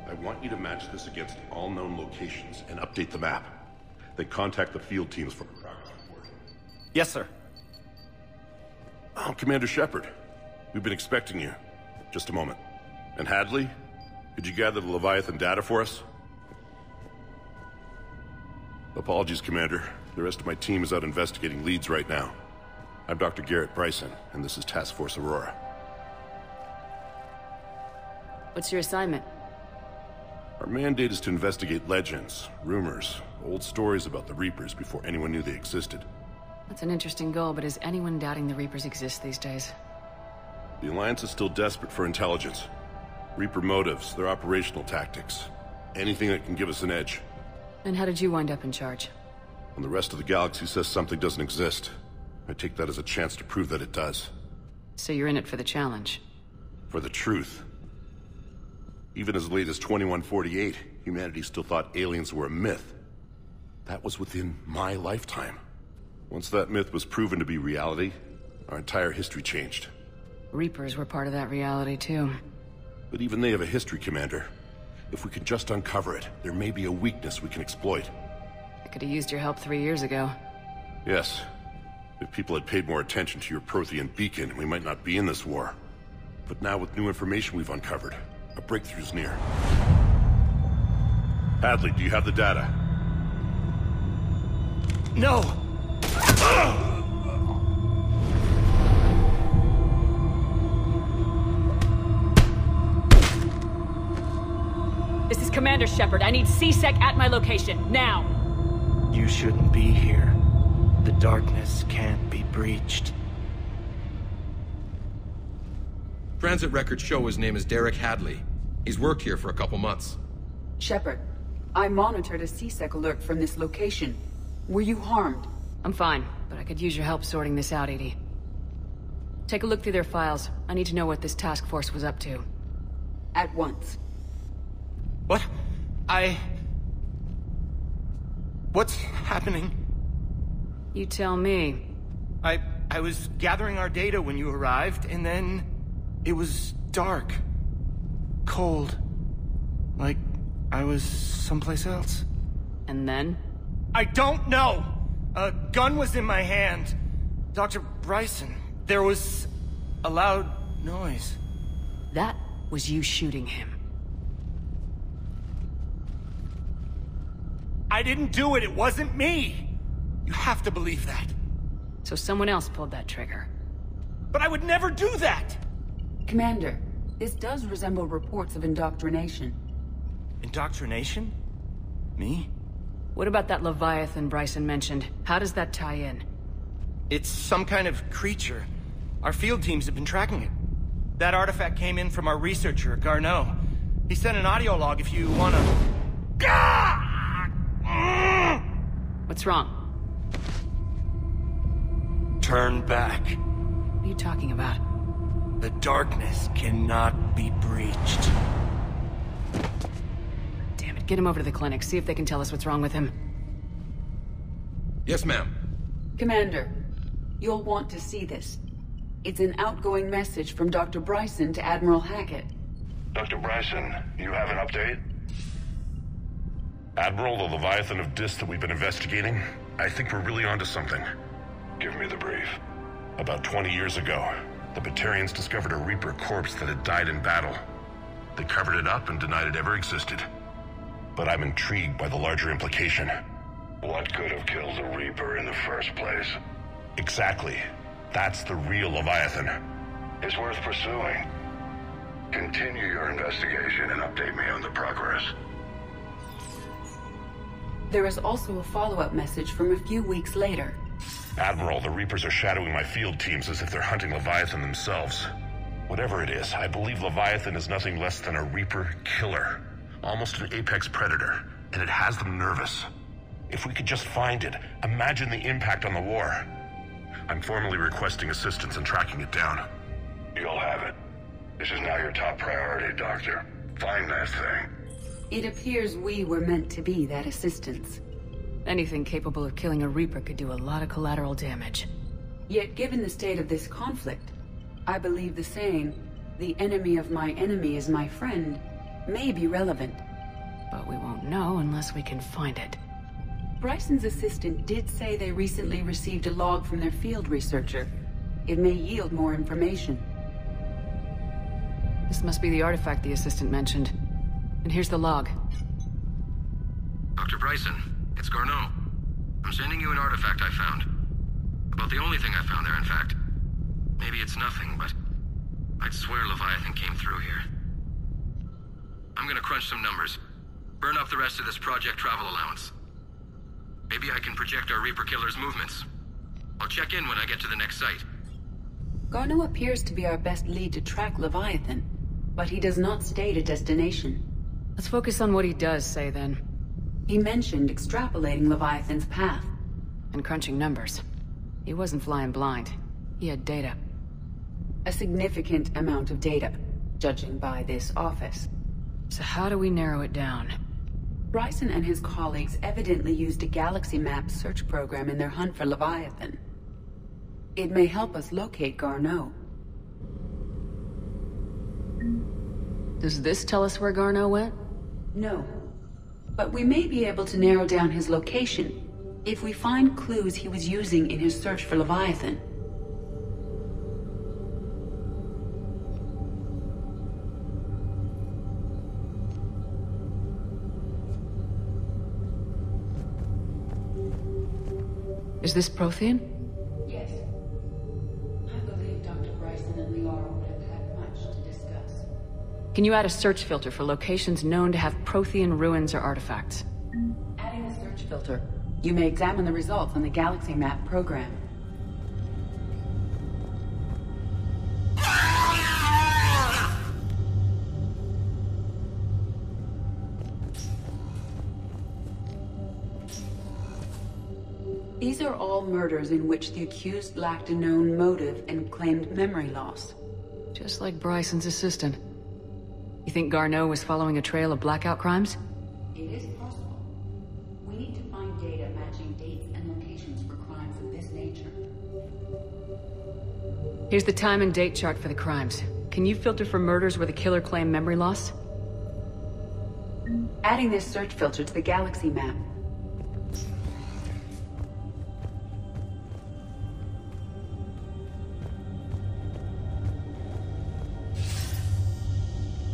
I want you to match this against all known locations and update the map. Then contact the field teams for a progress report. Yes, sir. Oh, Commander Shepard. We've been expecting you. Just a moment. And Hadley? Could you gather the Leviathan data for us? Apologies, Commander. The rest of my team is out investigating leads right now. I'm Dr. Bryson, and this is Task Force Aurora. What's your assignment? Our mandate is to investigate legends, rumors, old stories about the Reapers before anyone knew they existed. That's an interesting goal, but is anyone doubting the Reapers exist these days? The Alliance is still desperate for intelligence. Reaper motives, their operational tactics. Anything that can give us an edge. And how did you wind up in charge? When the rest of the galaxy says something doesn't exist, I take that as a chance to prove that it does. So you're in it for the challenge? For the truth. Even as late as 2148, humanity still thought aliens were a myth. That was within my lifetime. Once that myth was proven to be reality, our entire history changed. Reapers were part of that reality, too. But even they have a history, Commander. If we can just uncover it, there may be a weakness we can exploit. I could have used your help 3 years ago. Yes. If people had paid more attention to your Prothean beacon, we might not be in this war. But now with new information we've uncovered, a breakthrough's near. Hadley, do you have the data? No! This is Commander Shepard. I need C-Sec at my location, now! You shouldn't be here. The darkness can't be breached. Transit records show his name is Derek Hadley. He's worked here for a couple months. Shepard, I monitored a C-Sec alert from this location. Were you harmed? I'm fine, but I could use your help sorting this out, EDI. Take a look through their files. I need to know what this task force was up to. At once. What? What's happening? You tell me. I was gathering our data when you arrived, and then it was dark. Cold. Like I was someplace else. And then? I don't know! A gun was in my hand. Dr. Bryson, there was a loud noise. That was you shooting him. I didn't do it, it wasn't me! You have to believe that. So someone else pulled that trigger. But I would never do that! Commander, this does resemble reports of indoctrination. Indoctrination? Me? What about that Leviathan Bryson mentioned? How does that tie in? It's some kind of creature. Our field teams have been tracking it. That artifact came in from our researcher, Garno. He sent an audio log if you wanna... What's wrong? Turn back. What are you talking about? The darkness cannot be breached. Damn it, get him over to the clinic. See if they can tell us what's wrong with him. Yes, ma'am. Commander, you'll want to see this. It's an outgoing message from Dr. Bryson to Admiral Hackett. Dr. Bryson, you have an update? Admiral, the Leviathan of Dis that we've been investigating, I think we're really onto something. Give me the brief. About 20 years ago, the Batarians discovered a Reaper corpse that had died in battle. They covered it up and denied it ever existed. But I'm intrigued by the larger implication. What could have killed the Reaper in the first place? Exactly. That's the real Leviathan. It's worth pursuing. Continue your investigation and update me on the progress. There is also a follow-up message from a few weeks later. Admiral, the Reapers are shadowing my field teams as if they're hunting Leviathan themselves. Whatever it is, I believe Leviathan is nothing less than a Reaper killer. Almost an apex predator, and it has them nervous. If we could just find it, imagine the impact on the war. I'm formally requesting assistance in tracking it down. You'll have it. This is now your top priority, Doctor. Find that thing. It appears we were meant to be that assistance. Anything capable of killing a Reaper could do a lot of collateral damage. Yet given the state of this conflict, I believe the saying, "The enemy of my enemy is my friend," may be relevant. But we won't know unless we can find it. Bryson's assistant did say they recently received a log from their field researcher. It may yield more information. This must be the artifact the assistant mentioned. And here's the log. Dr. Bryson, it's Garno. I'm sending you an artifact I found. About the only thing I found there, in fact. Maybe it's nothing, but I'd swear Leviathan came through here. I'm gonna crunch some numbers. Burn up the rest of this project travel allowance. Maybe I can project our Reaper Killer's movements. I'll check in when I get to the next site. Garno appears to be our best lead to track Leviathan, but he does not state a destination. Let's focus on what he does say, then. He mentioned extrapolating Leviathan's path. And crunching numbers. He wasn't flying blind. He had data. A significant amount of data, judging by this office. So how do we narrow it down? Bryson and his colleagues evidently used a galaxy map search program in their hunt for Leviathan. It may help us locate Garno. Does this tell us where Garno went? No. But we may be able to narrow down his location if we find clues he was using in his search for Leviathan. Is this Prothean? Yes. I believe Dr. Bryson and Liara would have had much to discuss. Can you add a search filter for locations known to have Prothean ruins or artifacts? Adding a search filter, you may examine the results on the galaxy map program. These are all murders in which the accused lacked a known motive and claimed memory loss. Just like Bryson's assistant. You think Garno was following a trail of blackout crimes? It is possible. We need to find data matching dates and locations for crimes of this nature. Here's the time and date chart for the crimes. Can you filter for murders where the killer claimed memory loss? Adding this search filter to the galaxy map.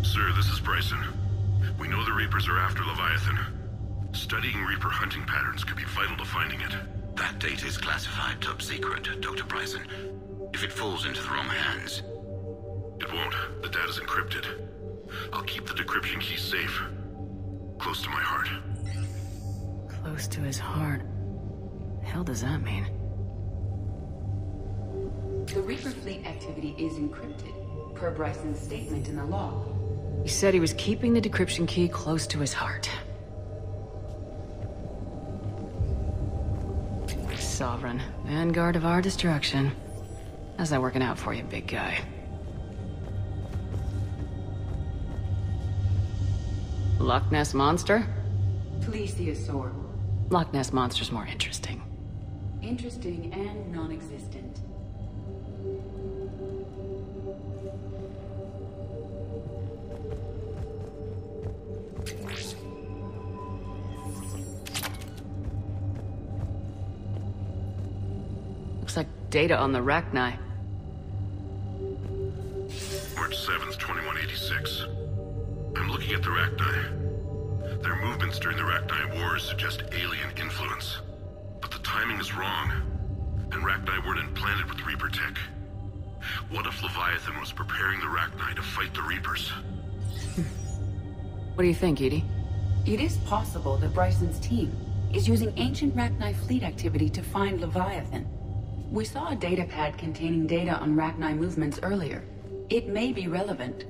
Sir, this is Bryson. We know the Reapers are after Leviathan. Studying Reaper hunting patterns could be vital to finding it. That data is classified top secret, Dr. Bryson. If it falls into the wrong hands... It won't. The data's encrypted. I'll keep the decryption key safe. Close to my heart. Close to his heart. The hell does that mean? The Reaper fleet activity is encrypted, per Bryson's statement in the log. He said he was keeping the decryption key close to his heart. Sovereign, vanguard of our destruction. How's that working out for you, big guy? Loch Ness Monster? Plesiosaur. Loch Ness Monster's more interesting. Interesting and non-existent. Looks like data on the Rachni. March 7th, 2186. I'm looking at the Rachni. Their movements during the Rachni Wars suggest alien influence. But the timing is wrong. And Rachni weren't implanted with Reaper tech. What if Leviathan was preparing the Rachni to fight the Reapers? What do you think, Edie? It is possible that Bryson's team is using ancient Rachni fleet activity to find Leviathan. We saw a data pad containing data on Rachni movements earlier. It may be relevant.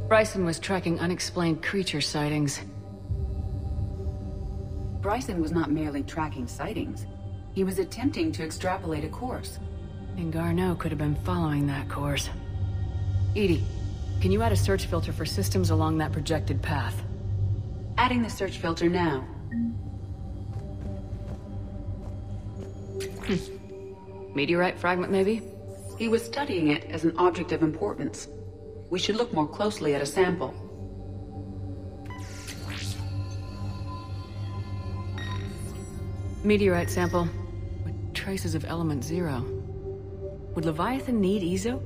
Bryson was tracking unexplained creature sightings. Bryson was not merely tracking sightings. He was attempting to extrapolate a course. And Garno could have been following that course. EDI, can you add a search filter for systems along that projected path? Adding the search filter now. Meteorite fragment, maybe? He was studying it as an object of importance. We should look more closely at a sample. Meteorite sample with traces of element 0. Would Leviathan need Ezo?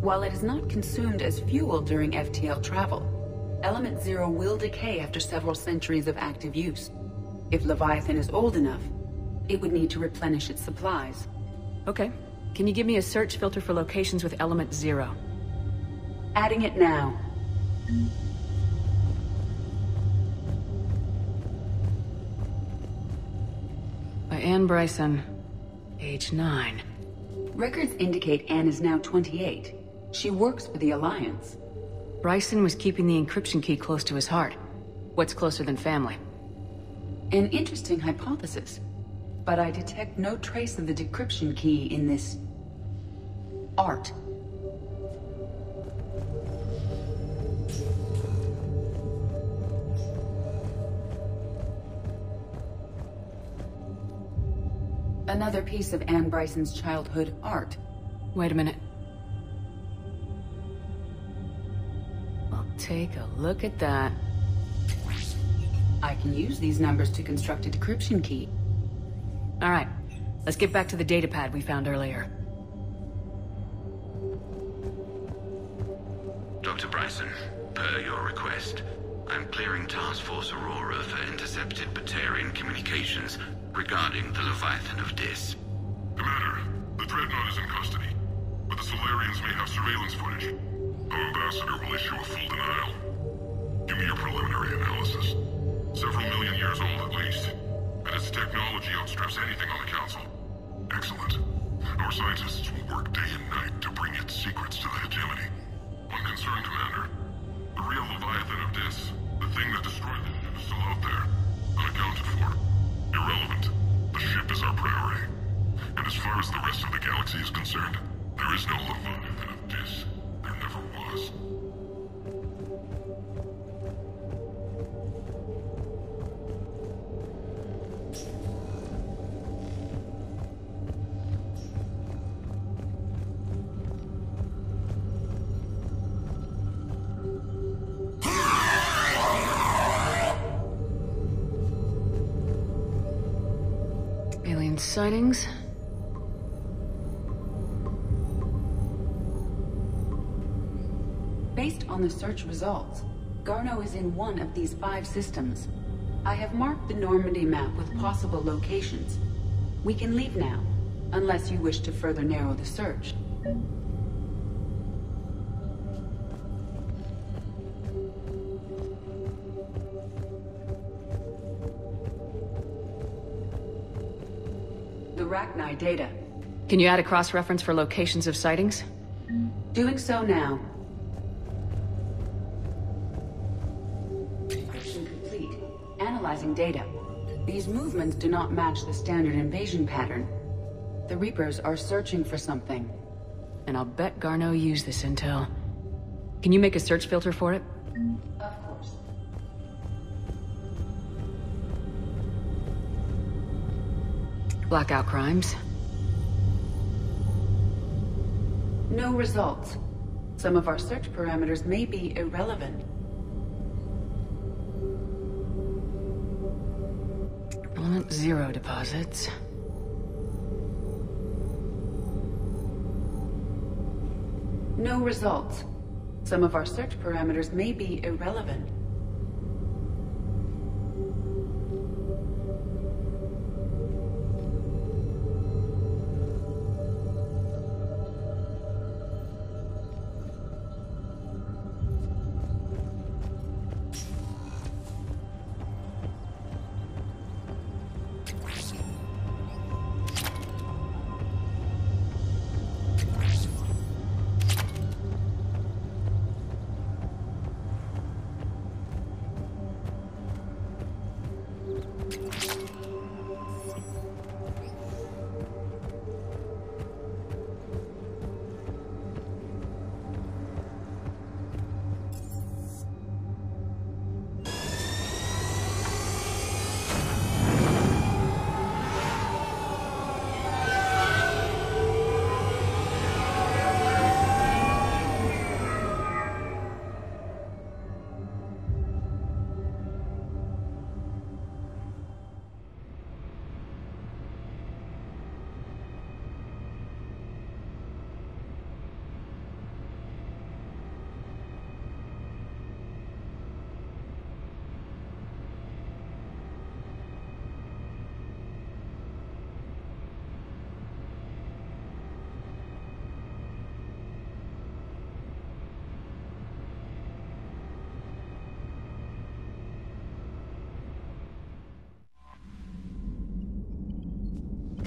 While it is not consumed as fuel during FTL travel, element 0 will decay after several centuries of active use. If Leviathan is old enough, it would need to replenish its supplies. Okay. Can you give me a search filter for locations with element 0? Adding it now. By Anne Bryson, age 9. Records indicate Anne is now 28. She works for the Alliance. Bryson was keeping the encryption key close to his heart. What's closer than family? An interesting hypothesis. But I detect no trace of the decryption key in this... art. Another piece of Anne Bryson's childhood art. Wait a minute. Well, take a look at that. I can use these numbers to construct a decryption key. All right, let's get back to the datapad we found earlier. Dr. Bryson, per your request, I'm clearing Task Force Aurora for intercepted Batarian communications regarding the Leviathan of Dis. Commander, the Dreadnought is in custody, but the Solarians may have surveillance footage. Our ambassador will issue a full denial. Give me your preliminary analysis. Several million years old at least, and its technology outstrips anything on the Council. Excellent. Our scientists will work day and night to bring its secrets to the hegemony. One concern, Commander. The real Leviathan of Dis, the thing that destroyed the ship, is still out there, unaccounted for. Irrelevant. The ship is our priority. And as far as the rest of the galaxy is concerned, there is no Leviathan of Dis. There never was. Alien sightings? Based on the search results, Garno is in one of these 5 systems. I have marked the Normandy map with possible locations. We can leave now, unless you wish to further narrow the search. The Rachni data. Can you add a cross-reference for locations of sightings? Doing so now. Mission complete. Analyzing data. These movements do not match the standard invasion pattern. The Reapers are searching for something. And I'll bet Garno used this intel. Can you make a search filter for it? Of course. Blackout crimes. No results. Some of our search parameters may be irrelevant. Element 0 deposits. No results. Some of our search parameters may be irrelevant.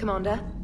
Commander.